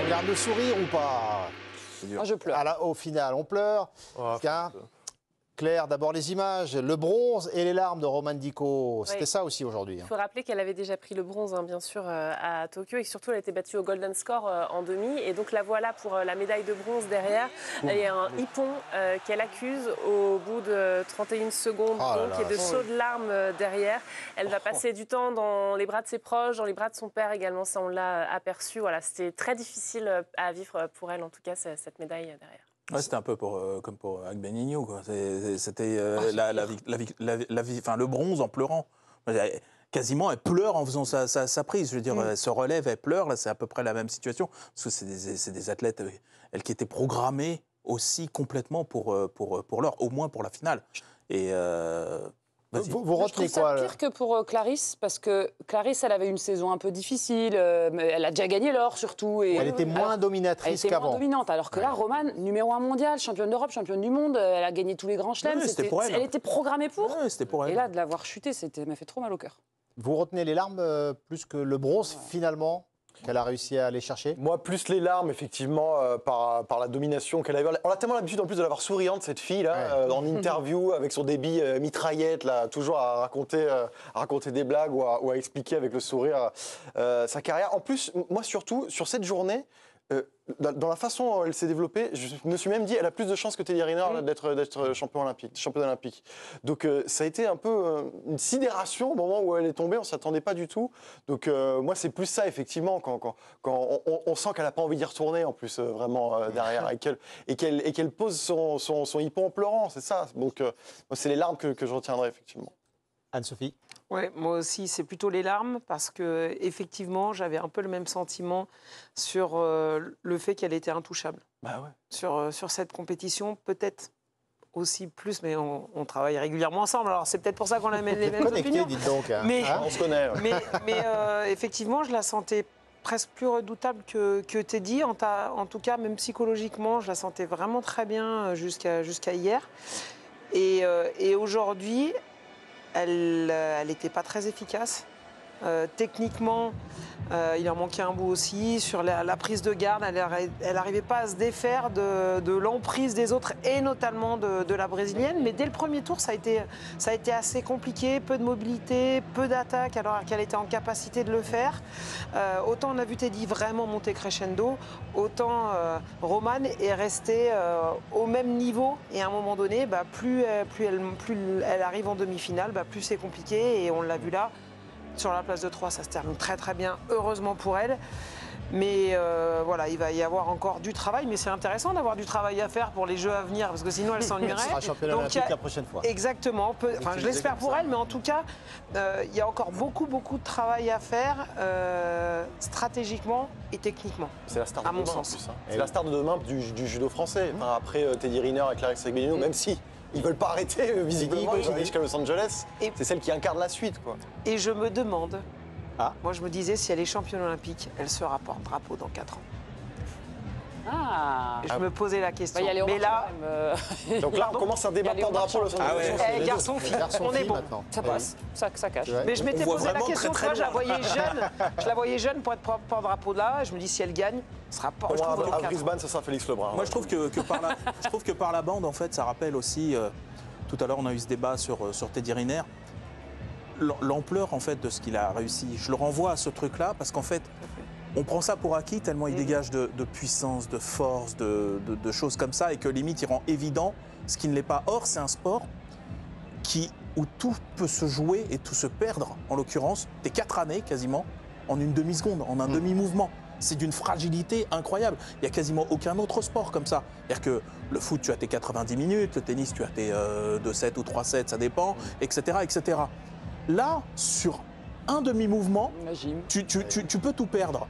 Une larme de sourire ou pas? Je pleure. Au final, on pleure. Claire, d'abord les images, le bronze et les larmes de Romane Dico. C'était ça aussi aujourd'hui. Il faut rappeler qu'elle avait déjà pris le bronze, bien sûr, à Tokyo. Et surtout, elle a été battue au Golden Score en demi. Et donc, la voilà pour la médaille de bronze derrière. Il y a un hippon qu'elle accuse au bout de 31 secondes. Et de chaudes larmes derrière. Elle va passer du temps dans les bras de ses proches, dans les bras de son père également. Ça, on l'a aperçu. Voilà, c'était très difficile à vivre pour elle, en tout cas, cette médaille derrière. Ouais, c'était un peu comme pour Agbenigno, quoi. C'était le bronze en pleurant. Quasiment, elle pleure en faisant sa prise. Je veux dire, elle se relève, elle pleure. Là, c'est à peu près la même situation. Parce que c'est des athlètes, elles qui étaient programmées aussi complètement pour l'or, au moins pour la finale. Et vous retenez quoi? Je trouve ça pire que pour Clarisse, parce que Clarisse, elle avait une saison un peu difficile, mais elle a déjà gagné l'or surtout. Et elle était moins dominatrice qu'avant. Elle était moins dominante, alors que là, Romane, numéro 1 mondial, championne d'Europe, championne du monde, elle a gagné tous les grands chelems. C'était pour elle. Elle était programmée pour. Ouais, c'était pour elle. Et là, de l'avoir chuté, ça m'a fait trop mal au cœur. Vous retenez les larmes plus que le bronze, finalement, qu'elle a réussi à aller chercher? Moi, plus les larmes, effectivement, par la domination qu'elle avait. On a tellement l'habitude, en plus, de l'avoir souriante, cette fille-là, en interview, avec son débit mitraillette, là, toujours à raconter des blagues ou à expliquer avec le sourire sa carrière. En plus, moi, surtout, sur cette journée, dans la façon dont elle s'est développée, je me suis même dit, elle a plus de chances que Teddy Riner d'être championne olympique. Donc ça a été un peu une sidération au moment où elle est tombée, on ne s'y attendait pas du tout. Donc moi, c'est plus ça, effectivement, quand on sent qu'elle n'a pas envie d'y retourner, en plus, vraiment, derrière, et qu'elle pose son hippon en pleurant, c'est ça. Donc c'est les larmes que je retiendrai, effectivement. Anne-Sophie? Ouais, moi aussi, c'est plutôt les larmes parce que effectivement, j'avais un peu le même sentiment sur le fait qu'elle était intouchable. Bah ouais. Sur cette compétition, peut-être aussi plus, mais on travaille régulièrement ensemble. Alors c'est peut-être pour ça qu'on a les mêmes opinions. Dites donc. Mais, on se connaît. Ouais. Mais effectivement, je la sentais presque plus redoutable que Teddy. En tout cas, même psychologiquement, je la sentais vraiment très bien jusqu'à hier. Et aujourd'hui, elle n'était pas très efficace. Techniquement, il en manquait un bout aussi. Sur la prise de garde, elle n'arrivait pas à se défaire de l'emprise des autres et notamment de la brésilienne. Mais dès le premier tour, ça a été assez compliqué. Peu de mobilité, peu d'attaque alors qu'elle était en capacité de le faire. Autant on a vu Teddy vraiment monter crescendo, autant Romane est restée au même niveau. Et à un moment donné, plus elle arrive en demi-finale, plus c'est compliqué. Et on l'a vu là. Sur la place de 3, ça se termine très très bien, heureusement pour elle. Mais voilà, il va y avoir encore du travail. Mais c'est intéressant d'avoir du travail à faire pour les Jeux à venir, parce que sinon elle s'ennuierait. Elle sera championne olympique la prochaine fois. Exactement. Je l'espère pour elle, mais en tout cas, il y a encore beaucoup de travail à faire, stratégiquement et techniquement. C'est la star de à mon demain, sens. en plus, hein. C'est la star de demain du judo français. Enfin, après Teddy Riner et Clarisse Agbenigno, même si ils veulent pas arrêter, visiblement, ils vont jusqu'à Los Angeles. C'est celle qui incarne la suite, quoi. Et je me demande, moi je me disais, si elle est championne olympique, elle sera porte-drapeau dans 4 ans. Et je me posais la question. Mais là, donc là, on commence un débat porte-drapeau Los Angeles. Garçon-fille, on est bon. Maintenant. Ça passe, ça cache. Ouais. Mais je m'étais posé la question, très, très je la voyais jeune pour être porte-drapeau de là. Et je me dis, si elle gagne, ce sera porte-drapeau dans 4 ans. À Brisbane, ça sera Félix Lebrun. Moi, je trouve que par la bande, en fait, ça rappelle aussi. Tout à l'heure, on a eu ce débat sur Teddy Riner. L'ampleur, en fait, de ce qu'il a réussi. Je le renvoie à ce truc-là parce qu'en fait, on prend ça pour acquis tellement il dégage de puissance, de force, de choses comme ça et que limite, il rend évident ce qui ne l'est pas. Or, c'est un sport où tout peut se jouer et tout se perdre. En l'occurrence, t'es 4 années quasiment en une demi-seconde, en un demi-mouvement. C'est d'une fragilité incroyable. Il n'y a quasiment aucun autre sport comme ça. C'est-à-dire que le foot, tu as tes 90 minutes, le tennis, tu as tes 2-7 ou 3-7, ça dépend, etc., etc. Là, sur un demi-mouvement, tu peux tout perdre.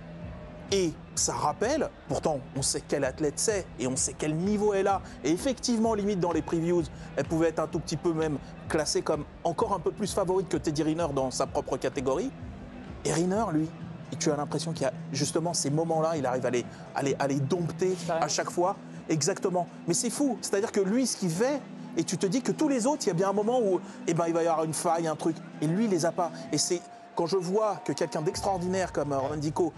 Et ça rappelle, pourtant, on sait quel athlète c'est et on sait quel niveau elle a. Et effectivement, limite dans les previews, elle pouvait être un tout petit peu même classée comme encore un peu plus favorite que Teddy Riner dans sa propre catégorie. Et Riner, lui, et tu as l'impression qu'il y a justement ces moments-là, il arrive à les dompter à chaque fois. Exactement. Mais c'est fou. C'est-à-dire que lui, ce qu'il fait, et tu te dis que tous les autres, il y a bien un moment où il va y avoir une faille, un truc. Et lui, il les a pas. Et c'est quand je vois que quelqu'un d'extraordinaire comme Romane Dico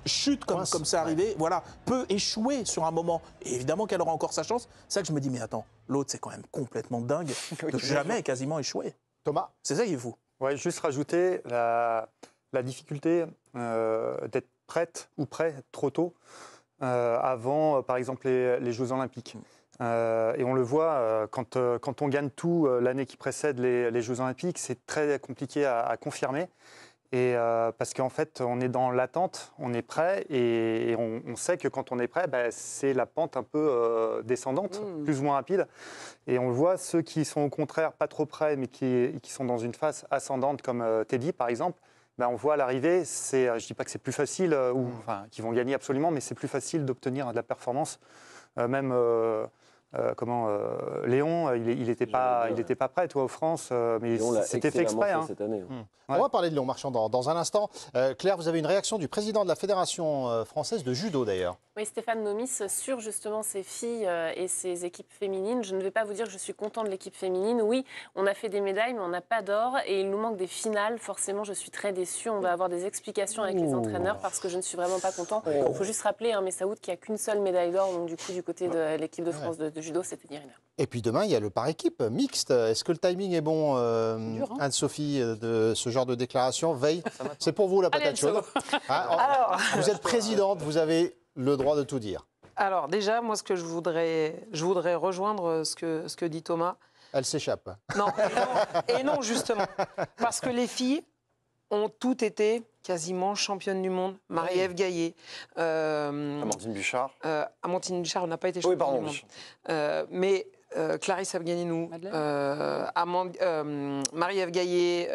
chute comme c'est arrivé, voilà, peut échouer sur un moment. Et évidemment qu'elle aura encore sa chance. C'est ça que je me dis, mais attends, l'autre, c'est quand même complètement dingue de jamais quasiment échouer. Thomas? C'est ça qui est fou. Ouais, juste rajouter la difficulté d'être prête ou prêt trop tôt avant, par exemple, les Jeux Olympiques. Et on le voit, quand on gagne tout l'année qui précède les Jeux Olympiques, c'est très compliqué à confirmer. Et parce qu'en fait, on est dans l'attente, on est prêt, et on sait que quand on est prêt, c'est la pente un peu descendante, plus ou moins rapide. Et on le voit, ceux qui sont au contraire pas trop prêts, mais qui sont dans une phase ascendante, comme Teddy par exemple, on voit à l'arrivée, je ne dis pas que c'est plus facile, ou qu'ils vont gagner absolument, mais c'est plus facile d'obtenir de la performance. Même Léon, il n'était pas prêt, toi, aux France, mais c'était fait exprès. Hein. Cette année. On va parler de Léon Marchand dans un instant. Claire, vous avez une réaction du président de la Fédération française de judo, d'ailleurs. Oui, Stéphane Nomis, sur justement ses filles et ses équipes féminines. Je ne vais pas vous dire que je suis content de l'équipe féminine. Oui, on a fait des médailles, mais on n'a pas d'or. Et il nous manque des finales. Forcément, je suis très déçue. On va avoir des explications avec les entraîneurs parce que je ne suis vraiment pas content. Il faut juste rappeler, Messaoud, qu'il n'y a qu'une seule médaille d'or. Donc, du coup, du côté de l'équipe de France de judo, c'était Irina. Et puis demain, il y a le par équipe mixte. Est-ce que le timing est bon, Anne-Sophie, de ce genre de déclaration? Veille, c'est pour vous la patate chaude. Alors, vous êtes présidente, vous avez le droit de tout dire. Alors déjà, moi, ce que je voudrais rejoindre ce que dit Thomas. Elle s'échappe. Non, et non, justement. Parce que les filles ont toutes été quasiment championnes du monde. Marie-Ève Gaillet. Amandine Bouchard. Amandine Bouchard n'a pas été championne du monde. Mais Clarisse Afghaninou, Marie-Ève Gaillet,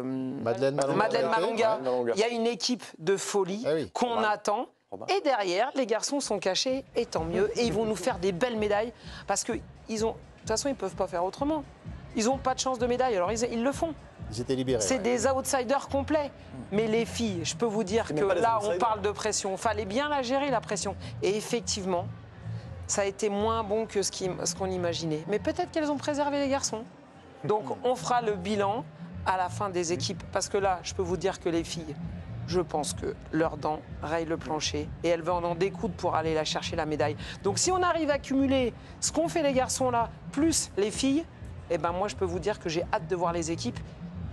Madeleine Malonga. Il y a une équipe de folie qu'on attend. Et derrière, les garçons sont cachés, et tant mieux. Et ils vont nous faire des belles médailles. Parce que de toute façon, ils ne peuvent pas faire autrement. Ils n'ont pas de chance de médaille, alors ils le font. Ils étaient libérés. C'est des outsiders complets. Mais les filles, je peux vous dire que là, on parle de pression. Il fallait bien la gérer, la pression. Et effectivement, ça a été moins bon que ce qu'on imaginait. Mais peut-être qu'elles ont préservé les garçons. Donc, on fera le bilan à la fin des équipes. Parce que là, je peux vous dire que les filles, je pense que leurs dents rayent le plancher et elles vont en découdre pour aller la chercher, la médaille. Donc, si on arrive à cumuler ce qu'ont fait les garçons là, plus les filles, moi, je peux vous dire que j'ai hâte de voir les équipes.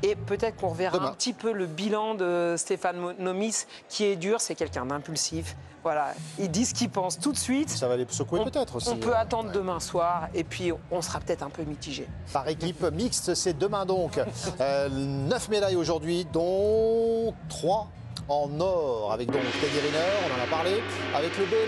Et peut-être qu'on reverra un petit peu le bilan de Stéphane Nomis, qui est dur, c'est quelqu'un d'impulsif. Voilà, il dit ce qu'il pense tout de suite. Ça va les secouer peut-être aussi. On peut attendre demain soir et puis on sera peut-être un peu mitigé. Par équipe mixte, c'est demain donc. 9 médailles aujourd'hui, dont 3 en or. Avec donc Teddy Riner, on en a parlé. Avec le B.